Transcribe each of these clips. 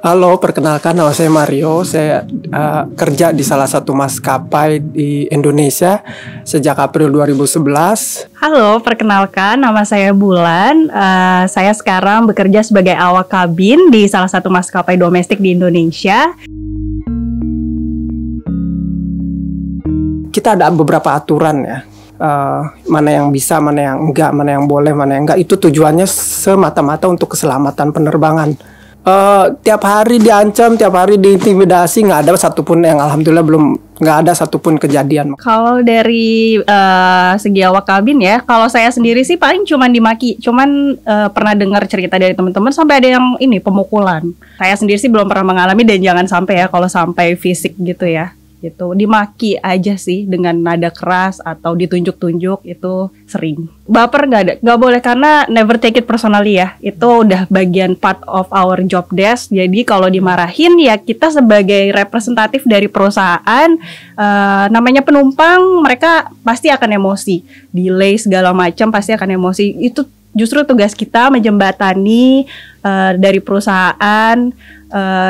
Halo, perkenalkan nama saya Mario. Saya kerja di salah satu maskapai di Indonesia sejak April 2011. Halo, perkenalkan nama saya Bulan. Saya sekarang bekerja sebagai awak kabin di salah satu maskapai domestik di Indonesia. Kita ada beberapa aturan ya. Mana yang bisa, mana yang enggak, mana yang boleh, mana yang enggak. Itu tujuannya semata-mata untuk keselamatan penerbangan. Tiap hari diancam, tiap hari diintimidasi, nggak ada satupun yang alhamdulillah nggak ada satupun kejadian. Kalau dari segi awak kabin ya, kalau saya sendiri sih paling cuman dimaki, pernah dengar cerita dari teman-teman sampai ada yang pemukulan. Saya sendiri sih belum pernah mengalami dan jangan sampai ya kalau sampai fisik gitu ya. Gitu, dimaki aja sih dengan nada keras atau ditunjuk-tunjuk itu sering. Baper nggak boleh karena never take it personally ya. Itu udah bagian part of our job desk. Jadi kalau dimarahin ya kita sebagai representatif dari perusahaan, namanya penumpang mereka pasti akan emosi, delay segala macam pasti akan emosi. Itu justru tugas kita menjembatani dari perusahaan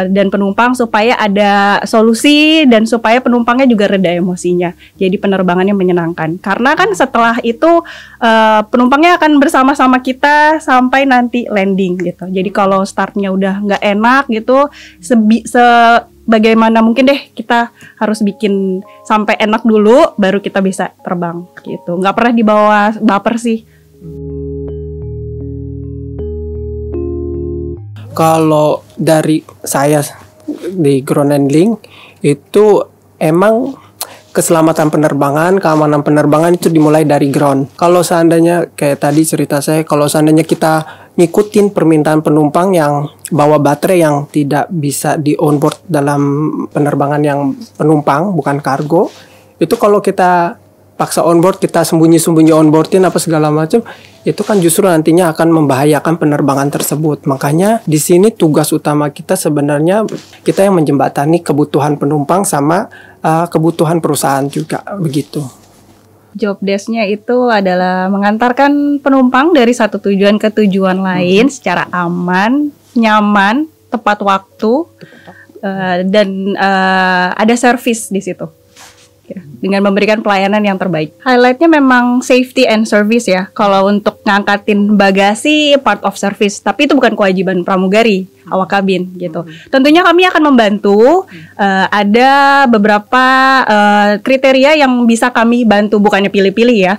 dan penumpang supaya ada solusi dan supaya penumpangnya juga reda emosinya. Jadi penerbangannya menyenangkan. Karena kan setelah itu penumpangnya akan bersama-sama kita sampai nanti landing gitu. Jadi kalau startnya udah nggak enak gitu, bagaimana mungkin deh kita harus bikin sampai enak dulu baru kita bisa terbang gitu. Nggak pernah dibawa baper sih. Kalau dari saya di ground handling itu emang keselamatan penerbangan, keamanan penerbangan itu dimulai dari ground. Kalau seandainya kayak tadi cerita saya, kalau seandainya kita ngikutin permintaan penumpang yang bawa baterai yang tidak bisa di onboard dalam penerbangan yang penumpang bukan kargo, itu kalau kita paksa onboard, kita sembunyi-sembunyi onboardin apa segala macam, itu kan justru nantinya akan membahayakan penerbangan tersebut. Makanya di sini tugas utama kita sebenarnya kita yang menjembatani kebutuhan penumpang sama kebutuhan perusahaan juga begitu. Job desk-nya itu adalah mengantarkan penumpang dari satu tujuan ke tujuan lain secara aman, nyaman, tepat waktu, dan ada service di situ. Dengan memberikan pelayanan yang terbaik. Highlightnya memang safety and service ya. Kalau untuk ngangkatin bagasi part of service, tapi itu bukan kewajiban pramugari, awak kabin gitu. Tentunya kami akan membantu. Ada beberapa kriteria yang bisa kami bantu, bukannya pilih-pilih ya.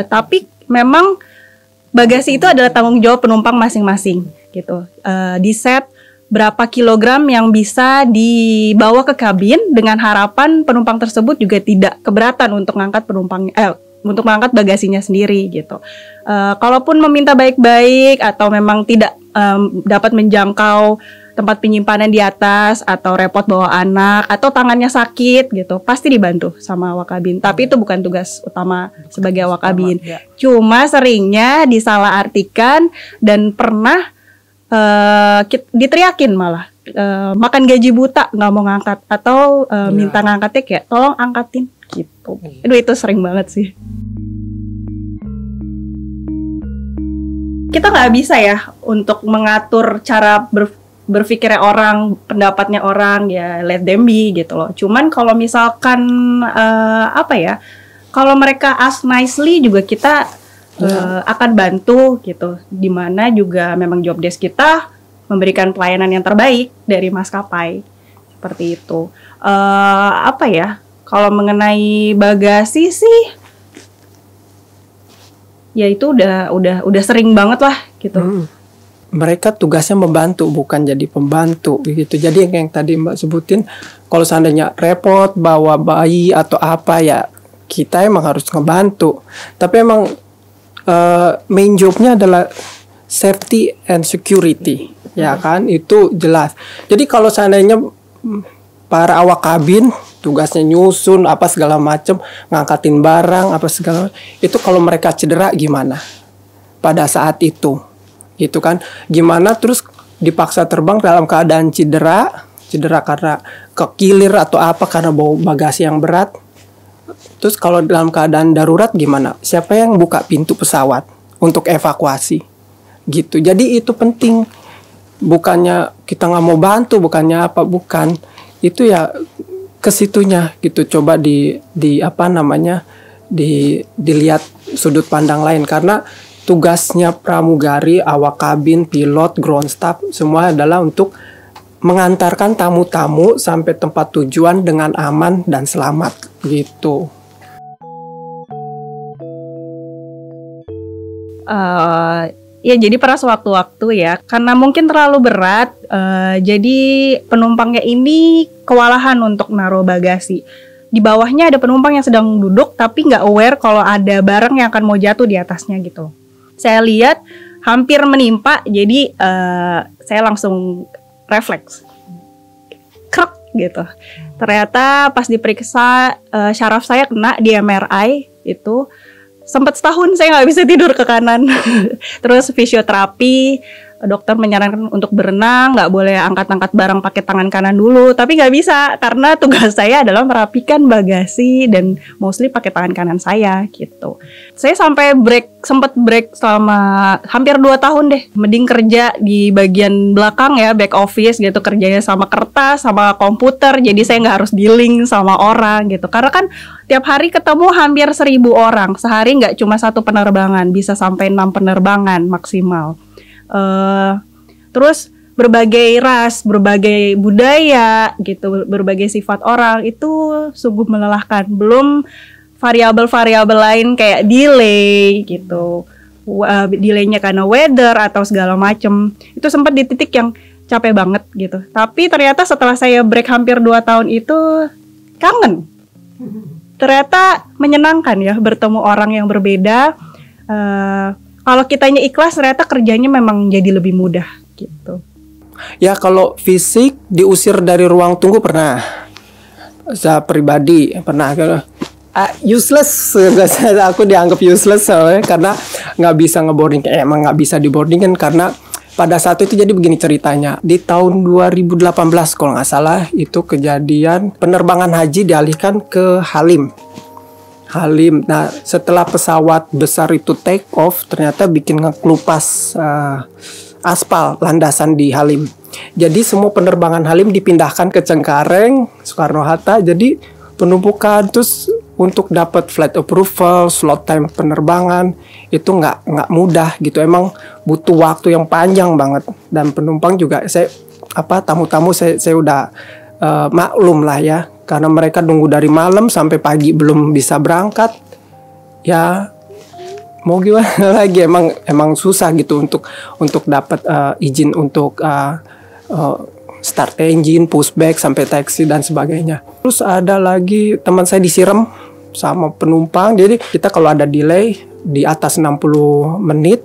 Tapi memang bagasi itu adalah tanggung jawab penumpang masing-masing gitu. Di set berapa kilogram yang bisa dibawa ke kabin dengan harapan penumpang tersebut juga tidak keberatan untuk mengangkat bagasinya sendiri gitu. Kalaupun meminta baik-baik atau memang tidak dapat menjangkau tempat penyimpanan di atas atau repot bawa anak atau tangannya sakit gitu, pasti dibantu sama awak kabin. Tapi itu bukan tugas utama sebagai awak kabin. Cuma seringnya disalahartikan dan pernah diteriakin malah makan gaji buta nggak mau ngangkat atau minta ngangkatnya kayak tolong angkatin gitu. Itu sering banget sih. Kita nggak bisa ya untuk mengatur cara berpikirnya orang, pendapatnya orang, ya let them be gitu loh. Cuman kalau misalkan kalau mereka ask nicely juga kita akan bantu gitu, dimana juga memang job desk kita memberikan pelayanan yang terbaik dari maskapai seperti itu. Kalau mengenai bagasi sih, ya itu udah sering banget lah gitu. Mereka tugasnya membantu bukan jadi pembantu gitu. Jadi yang tadi Mbak sebutin, kalau seandainya repot bawa bayi atau apa ya kita emang harus ngebantu. Tapi emang main jobnya adalah safety and security, ya kan, itu jelas. Jadi kalau seandainya para awak kabin tugasnya nyusun apa segala macam, ngangkatin barang apa segala, itu kalau mereka cedera gimana pada saat itu, gitu kan? Gimana terus dipaksa terbang dalam keadaan cedera karena kekilir atau apa karena bawa bagasi yang berat. Terus kalau dalam keadaan darurat gimana? Siapa yang buka pintu pesawat untuk evakuasi? Gitu. Jadi itu penting. bukannya kita nggak mau bantu, bukannya apa, bukan. Itu ya kesitunya gitu. Coba di apa namanya, dilihat sudut pandang lain, karena tugasnya pramugari, awak kabin, pilot, ground staff semua adalah untuk mengantarkan tamu-tamu sampai tempat tujuan dengan aman dan selamat gitu. Ya jadi pada sewaktu-waktu ya, karena mungkin terlalu berat, jadi penumpangnya ini kewalahan untuk naruh bagasi. Di bawahnya ada penumpang yang sedang duduk tapi nggak aware kalau ada barang yang akan mau jatuh di atasnya gitu. Saya lihat hampir menimpa, jadi saya langsung refleks, krek gitu. Ternyata pas diperiksa syaraf saya kena di MRI itu. Sempat setahun saya nggak bisa tidur ke kanan. Terus fisioterapi, dokter menyarankan untuk berenang, nggak boleh angkat-angkat barang pakai tangan kanan dulu. Tapi nggak bisa karena tugas saya adalah merapikan bagasi dan mostly pakai tangan kanan saya gitu. Saya sampai sempat break selama hampir 2 tahun deh. Mending kerja di bagian belakang ya, back office gitu, kerjanya sama kertas, sama komputer. Jadi saya nggak harus dealing sama orang gitu. Karena kan tiap hari ketemu hampir 1.000 orang. Sehari nggak cuma 1 penerbangan, bisa sampai 6 penerbangan maksimal. Terus berbagai ras, berbagai budaya gitu, berbagai sifat orang, itu sungguh melelahkan. Belum variabel-variabel lain kayak delay gitu, delaynya karena weather atau segala macem. Itu sempat di titik yang capek banget gitu. Tapi ternyata setelah saya break hampir 2 tahun itu kangen. Ternyata menyenangkan ya bertemu orang yang berbeda. Kalau kitanya ikhlas, ternyata kerjanya memang jadi lebih mudah gitu. Ya kalau fisik diusir dari ruang tunggu pernah. Saya pribadi pernah. Useless, aku dianggap useless soalnya karena nggak bisa ngeboarding. Emang nggak bisa diboarding kan karena pada saat itu jadi begini ceritanya. Di tahun 2018 kalau nggak salah itu kejadian penerbangan haji dialihkan ke Halim. Nah setelah pesawat besar itu take off ternyata bikin ngekelupas aspal landasan di Halim. Jadi semua penerbangan Halim dipindahkan ke Cengkareng, Soekarno-Hatta. Jadi penumpukan, terus untuk dapat flight approval, slot time penerbangan itu nggak mudah gitu. Emang butuh waktu yang panjang banget, dan penumpang juga tamu-tamu saya udah maklum lah ya, karena mereka nunggu dari malam sampai pagi belum bisa berangkat. Ya mau gimana lagi, emang susah gitu untuk dapat izin untuk start engine, pushback sampai taxi dan sebagainya. Terus ada lagi teman saya disiram sama penumpang. Jadi kita kalau ada delay di atas 60 menit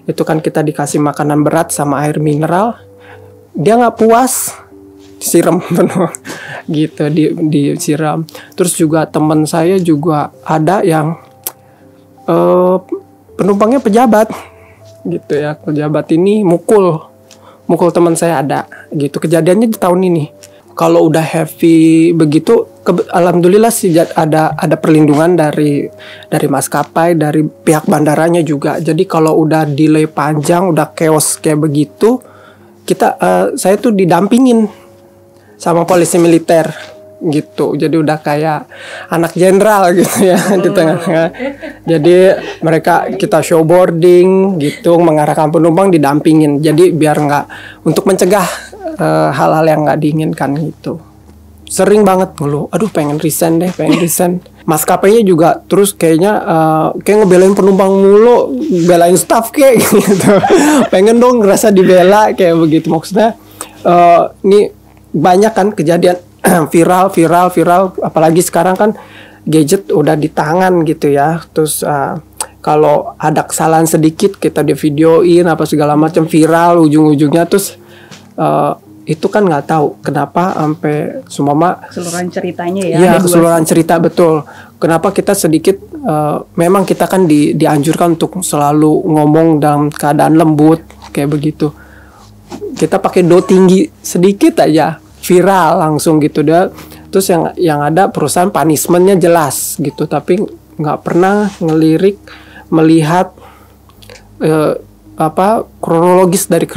itu kan kita dikasih makanan berat sama air mineral. Dia nggak puas, disiram penuh gitu, disiram. Terus juga teman saya juga ada yang penumpangnya pejabat gitu ya. Pejabat ini mukul teman saya ada gitu. Kejadiannya di tahun ini. Kalau udah heavy begitu, alhamdulillah sih ada perlindungan dari maskapai, dari pihak bandaranya juga. Jadi kalau udah delay panjang, udah chaos kayak begitu, saya tuh didampingin sama polisi militer gitu. Jadi udah kayak anak jenderal gitu ya di tengah-tengah. Jadi kita showboarding gitu, mengarahkan penumpang didampingin. Jadi biar nggak, untuk mencegah hal-hal yang nggak diinginkan gitu. Sering banget ngeluh, aduh pengen resign. Maskapainya juga terus kayaknya kayak ngebelain penumpang mulu, belain staff kayak gitu. Pengen dong ngerasa dibela kayak begitu. Maksudnya ini banyak kan kejadian viral, apalagi sekarang kan gadget udah di tangan gitu ya. Terus kalau ada kesalahan sedikit kita di videoin apa segala macam, viral ujung-ujungnya. Terus itu kan nggak tahu kenapa sampai semua keseluruhan ceritanya ya. Iya, keseluruhan cerita, betul. Kenapa kita sedikit memang kita kan dianjurkan untuk selalu ngomong dalam keadaan lembut kayak begitu. Kita pakai do tinggi sedikit aja viral langsung gitu dah. Terus yang ada perusahaan punishmentnya jelas gitu, tapi nggak pernah melihat kronologis dari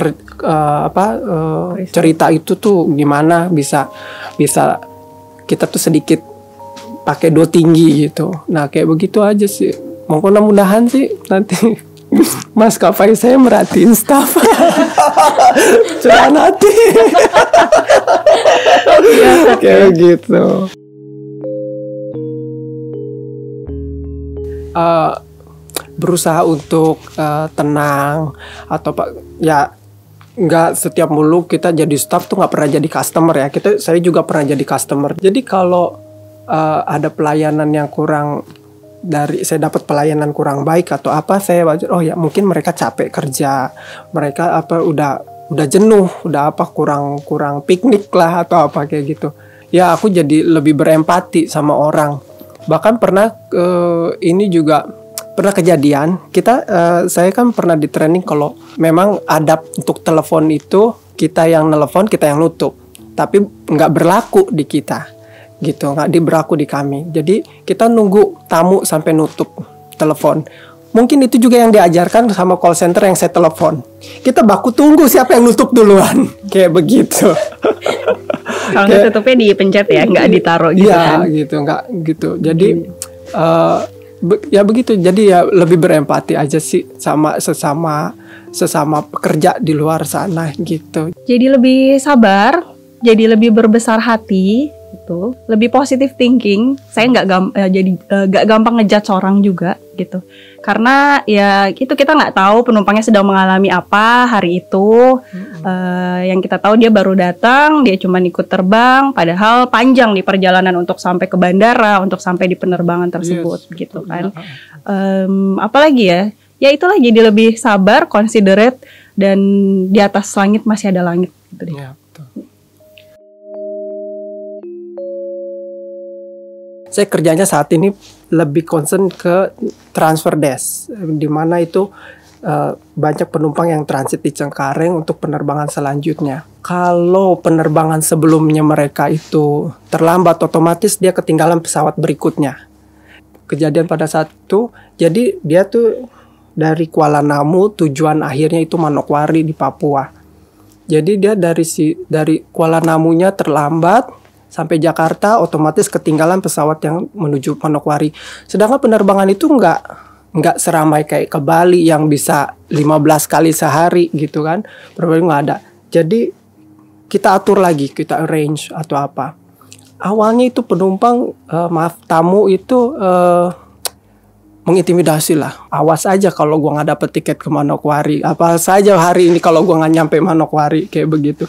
cerita itu tuh gimana bisa kita tuh sedikit pakai do tinggi gitu. Nah kayak begitu aja sih. Mudah-mudahan sih nanti maskapai saya merhatiin staff. Curahan hati. Kayak gitu. Berusaha untuk tenang atau ya nggak setiap mulu kita jadi staff tuh nggak pernah jadi customer ya. Saya juga pernah jadi customer. Jadi kalau ada pelayanan yang kurang saya dapat pelayanan kurang baik atau apa, saya wajar ya mungkin mereka capek kerja, mereka udah jenuh, udah kurang piknik lah atau apa kayak gitu. Ya aku jadi lebih berempati sama orang. Bahkan pernah ini juga pernah kejadian saya kan pernah di training kalau memang adab untuk telepon itu kita yang nelpon, kita yang nutup, tapi nggak berlaku di kita gitu, nggak berlaku di kami. Jadi kita nunggu tamu sampai nutup telepon. Mungkin itu juga yang diajarkan sama call center yang saya telepon. Kita baku tunggu siapa yang nutup duluan, kayak begitu. Kalau nggak tutupnya dipencet ya, nggak ditaruh gitu kan? Iya gitu, nggak gitu. Jadi ya begitu. Jadi ya lebih berempati aja sih sama sesama pekerja di luar sana gitu. Jadi lebih sabar, jadi lebih berbesar hati. Gitu. Lebih positive thinking. Saya nggak gampang ngejudge orang juga gitu. Karena ya itu kita nggak tahu penumpangnya sedang mengalami apa hari itu. Yang kita tahu dia baru datang, dia cuma ikut terbang, padahal panjang di perjalanan untuk sampai ke bandara, untuk sampai di penerbangan tersebut gitu kan. Apalagi ya? Ya itulah, jadi lebih sabar, considerate, dan di atas langit masih ada langit gitu deh. Ya, betul. Saya kerjanya saat ini lebih concern ke transfer desk, di mana itu banyak penumpang yang transit di Cengkareng untuk penerbangan selanjutnya. Kalau penerbangan sebelumnya mereka itu terlambat, otomatis dia ketinggalan pesawat berikutnya. Kejadian pada saat itu, jadi dia tuh dari Kuala Namu, tujuan akhirnya itu Manokwari di Papua. Jadi dia dari Kuala Namunya terlambat sampai Jakarta, otomatis ketinggalan pesawat yang menuju Manokwari. Sedangkan penerbangan itu nggak seramai kayak ke Bali yang bisa 15 kali sehari gitu kan. Penerbangan nggak ada. Jadi kita atur lagi, kita arrange atau apa. Awalnya itu penumpang, tamu itu mengintimidasi lah. Awas aja kalau gua nggak dapet tiket ke Manokwari. Apa saja hari ini kalau gua nggak nyampe Manokwari, kayak begitu.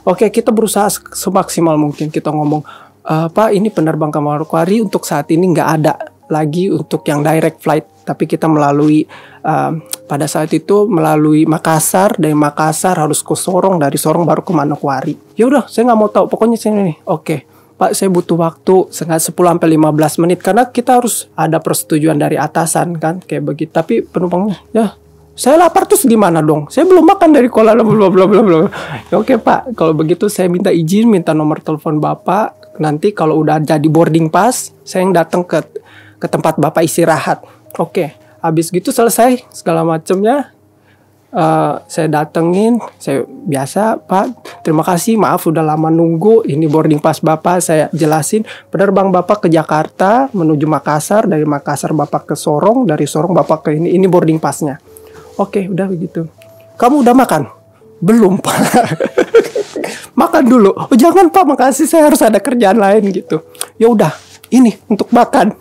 Oke, kita berusaha semaksimal mungkin. Kita ngomong, Pak, ini penerbang ke Manokwari untuk saat ini nggak ada lagi untuk yang direct flight. Tapi kita melalui, pada saat itu melalui Makassar. Dari Makassar harus ke Sorong, dari Sorong baru ke Manokwari. Ya udah, saya nggak mau tahu. Pokoknya sini nih. Oke, Pak, saya butuh waktu 10-15 menit. Karena kita harus ada persetujuan dari atasan kan, kayak begitu. Tapi penumpangnya, ya saya lapar terus gimana dong? Saya belum makan dari Kuala Lumpur, bla bla bla. Oke Pak, kalau begitu saya minta izin, minta nomor telepon Bapak. Nanti kalau udah jadi boarding pass, saya yang datang ke tempat Bapak istirahat. Oke, habis gitu selesai segala macamnya. Saya datengin, saya biasa, Pak, terima kasih, maaf udah lama nunggu. Ini boarding pass Bapak, saya jelasin. Penerbang Bapak ke Jakarta menuju Makassar, dari Makassar Bapak ke Sorong, dari Sorong Bapak ke ini boarding passnya. Oke, udah begitu. Kamu udah makan? Belum, Pak. Makan dulu. Oh, jangan Pak, makasih, saya harus ada kerjaan lain gitu. Ya udah, ini untuk makan.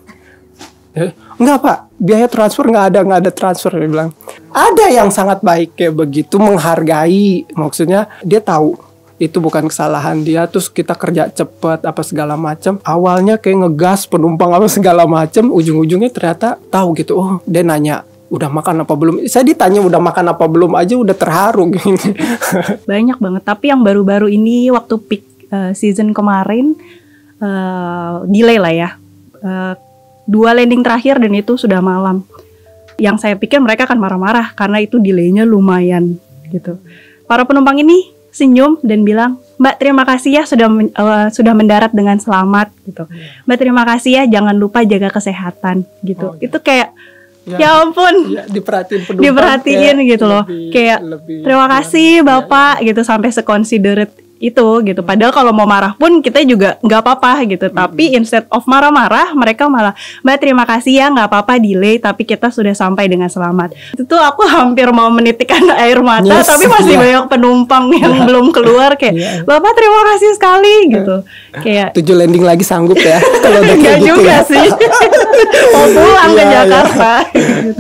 Enggak Pak, biaya transfer nggak ada transfer, dia bilang. Ada yang sangat baik kayak begitu, menghargai. Maksudnya dia tahu itu bukan kesalahan dia, terus kita kerja cepat apa segala macam. Awalnya kayak ngegas penumpang apa segala macam, ujung-ujungnya ternyata tahu gitu. Oh, dia nanya, udah makan apa belum? Saya ditanya udah makan apa belum aja udah terharu gini. Banyak banget, tapi yang baru-baru ini waktu peak season kemarin delay lah ya. 2 landing terakhir dan itu sudah malam. Yang saya pikir mereka akan marah-marah karena itu delaynya lumayan gitu. Para penumpang ini senyum dan bilang, Mbak terima kasih ya sudah mendarat dengan selamat gitu. Mbak terima kasih ya, jangan lupa jaga kesehatan gitu. Itu kayak Ya ampun. Ya, diperhatiin penumpang. Diperhatiin gitu loh. Kayak terima kasih Bapak gitu sampai seconsiderate itu gitu. Padahal kalau mau marah pun kita juga nggak apa-apa gitu. Tapi instead of marah-marah, mereka malah, Mbak terima kasih ya, nggak apa-apa delay, tapi kita sudah sampai dengan selamat. Itu tuh aku hampir mau menitikkan air mata, tapi masih banyak penumpang yang belum keluar kayak, Bapak terima kasih sekali gitu. Kayak 7 landing lagi sanggup ya. Kalau udah nggak gitu juga ya. sih. Mau pulang ke Jakarta.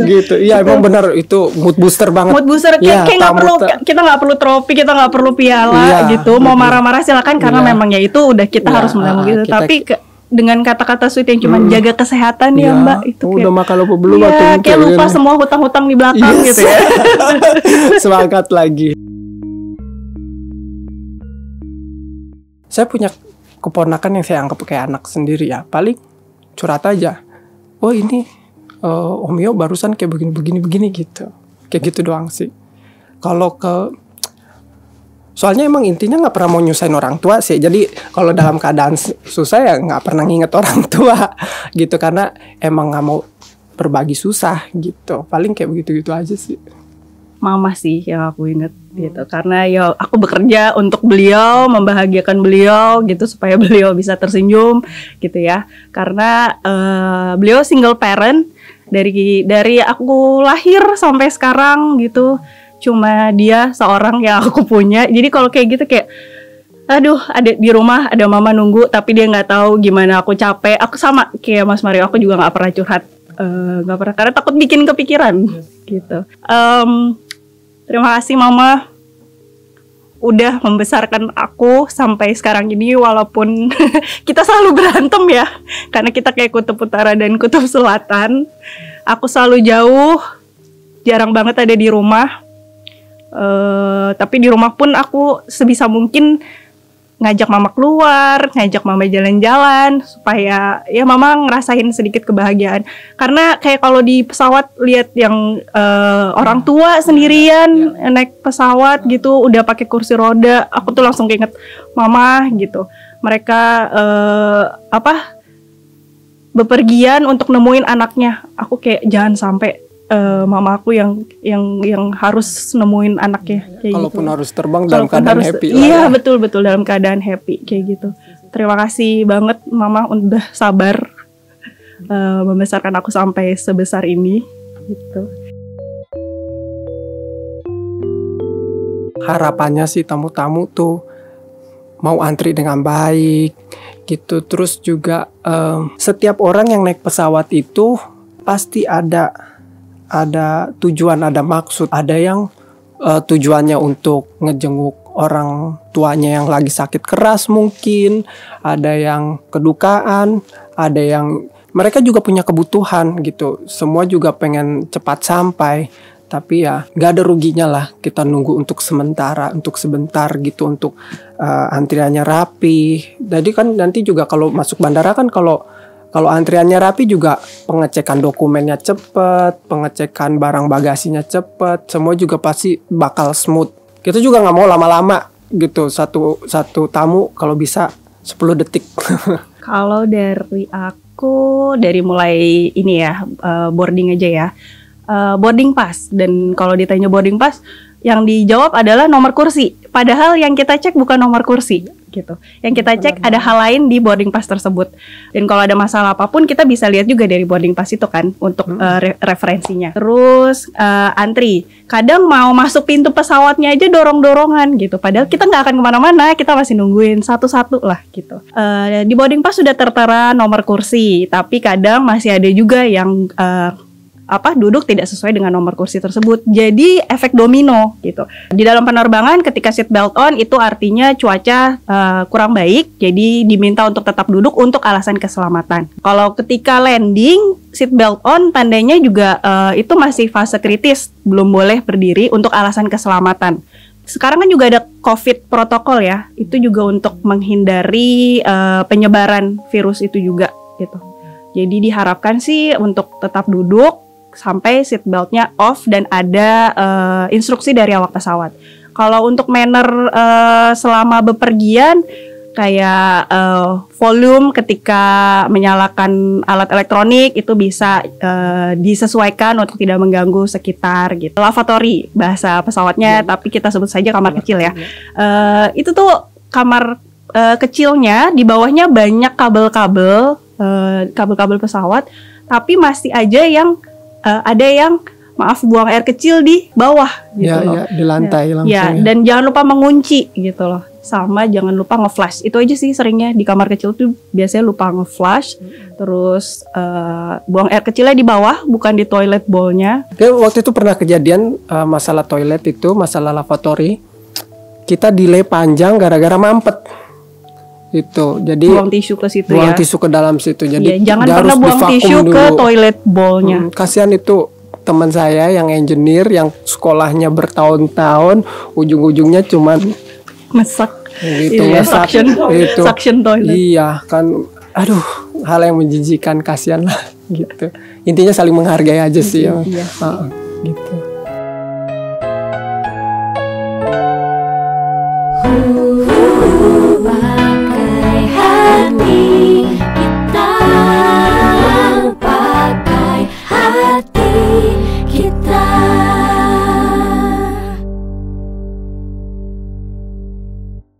Gitu. Iya emang benar itu mood booster banget. Mood booster kayak nggak perlu, kita nggak perlu trofi, kita nggak perlu piala gitu. Mau marah-marah silakan karena memang ya itu udah kita harus menanggung gitu. Tapi dengan kata-kata sweet yang cuma jaga kesehatan ya Mbak itu udah makan lupa belum kayak lupa semua hutang-hutang di belakang gitu ya. Semangat lagi. Saya punya keponakan yang saya anggap kayak anak sendiri ya. Paling curhat aja. Oh ini Om Yo barusan kayak begini gitu. Kayak gitu doang sih. Kalau soalnya emang intinya nggak pernah mau nyusahin orang tua sih. Jadi kalau dalam keadaan susah ya nggak pernah nginget orang tua gitu. Karena emang nggak mau berbagi susah gitu. Paling kayak begitu-gitu aja sih. Mama sih yang aku inget gitu. Karena ya aku bekerja untuk beliau, membahagiakan beliau gitu supaya beliau bisa tersenyum gitu ya. Karena beliau single parent dari aku lahir sampai sekarang gitu. Cuma dia seorang yang aku punya. Jadi kalau kayak gitu kayak aduh, ada di rumah ada mama nunggu tapi dia nggak tahu gimana aku capek. Aku sama kayak Mas Mario, aku juga nggak pernah curhat, nggak pernah karena takut bikin kepikiran gitu. Terima kasih Mama udah membesarkan aku sampai sekarang ini walaupun kita selalu berantem ya karena kita kayak kutub utara dan kutub selatan. Aku selalu jauh, jarang banget ada di rumah. Tapi di rumah pun aku sebisa mungkin ngajak mama keluar, ngajak mama jalan-jalan supaya ya mama ngerasain sedikit kebahagiaan. Karena kayak kalau di pesawat lihat yang orang tua sendirian naik pesawat gitu udah pakai kursi roda, aku tuh langsung keinget mama gitu. Mereka bepergian untuk nemuin anaknya. Aku kayak jangan sampai mama aku yang harus nemuin anaknya kayak Kalaupun gitu. Harus terbang dalam keadaan happy. Iya betul dalam keadaan happy kayak gitu. Terima kasih banget Mama udah sabar membesarkan aku sampai sebesar ini gitu. Harapannya sih tamu-tamu tuh mau antri dengan baik gitu. Terus juga setiap orang yang naik pesawat itu pasti ada tujuan, ada maksud. Ada yang tujuannya untuk ngejenguk orang tuanya yang lagi sakit keras mungkin. Ada yang kedukaan. Ada yang mereka juga punya kebutuhan gitu. Semua juga pengen cepat sampai. Tapi ya gak ada ruginya lah kita nunggu untuk sebentar gitu. Untuk antriannya rapi. Jadi kan nanti juga kalau masuk bandara kan kalau antriannya rapi juga pengecekan dokumennya cepet, pengecekan barang bagasinya cepet, semua juga pasti bakal smooth. Kita juga nggak mau lama-lama gitu, satu tamu kalau bisa 10 detik. Kalau dari aku, dari mulai ini ya, boarding aja ya, boarding pass. Dan kalau ditanya boarding pass, yang dijawab adalah nomor kursi. Padahal yang kita cek bukan nomor kursi gitu. Yang kita cek ada hal lain di boarding pass tersebut. Dan kalau ada masalah apapun kita bisa lihat juga dari boarding pass itu kan untuk referensinya. Terus antri. Kadang mau masuk pintu pesawatnya aja dorong-dorongan gitu. Padahal kita nggak akan kemana-mana. Kita masih nungguin satu-satu lah gitu. Di boarding pass sudah tertera nomor kursi. Tapi kadang masih ada juga yang duduk tidak sesuai dengan nomor kursi tersebut. Jadi efek domino gitu. Di dalam penerbangan ketika seat belt on itu artinya cuaca kurang baik, jadi diminta untuk tetap duduk untuk alasan keselamatan. Kalau ketika landing seat belt on tandanya juga itu masih fase kritis, belum boleh berdiri untuk alasan keselamatan. Sekarang kan juga ada COVID protokol ya, itu juga untuk menghindari penyebaran virus itu juga gitu. Jadi diharapkan sih untuk tetap duduk sampai seat beltnya off dan ada instruksi dari awak pesawat. Kalau untuk manner selama bepergian, kayak volume ketika menyalakan alat elektronik itu bisa disesuaikan untuk tidak mengganggu sekitar gitu. Lavatory bahasa pesawatnya, tapi kita sebut saja kamar kecil ya. Itu tuh kamar kecilnya, di bawahnya banyak kabel-kabel pesawat, tapi masih aja yang ada yang buang air kecil di bawah gitu loh. Ya, di lantai langsung. Ya, dan jangan lupa mengunci gitu loh. Sama jangan lupa nge-flash. Itu aja sih seringnya di kamar kecil tuh biasanya lupa nge-flash. Terus buang air kecilnya di bawah, bukan di toilet bowl-nya. Waktu itu pernah kejadian masalah toilet itu, masalah lavatory. Kita delay panjang gara-gara mampet. Itu. Jadi buang tisu ke situ buang ya. tisu ke dalam situ. Jadi jangan pernah buang tisu dulu. ke toilet bowl-nya. Kasihan itu teman saya yang engineer yang sekolahnya bertahun-tahun, ujung-ujungnya cuman Masak gitu, iya, masak itu. Suction toilet. Iya kan, aduh, hal yang menjijikan, kasihan lah gitu. Intinya saling menghargai aja sih ya. Iya. Gitu.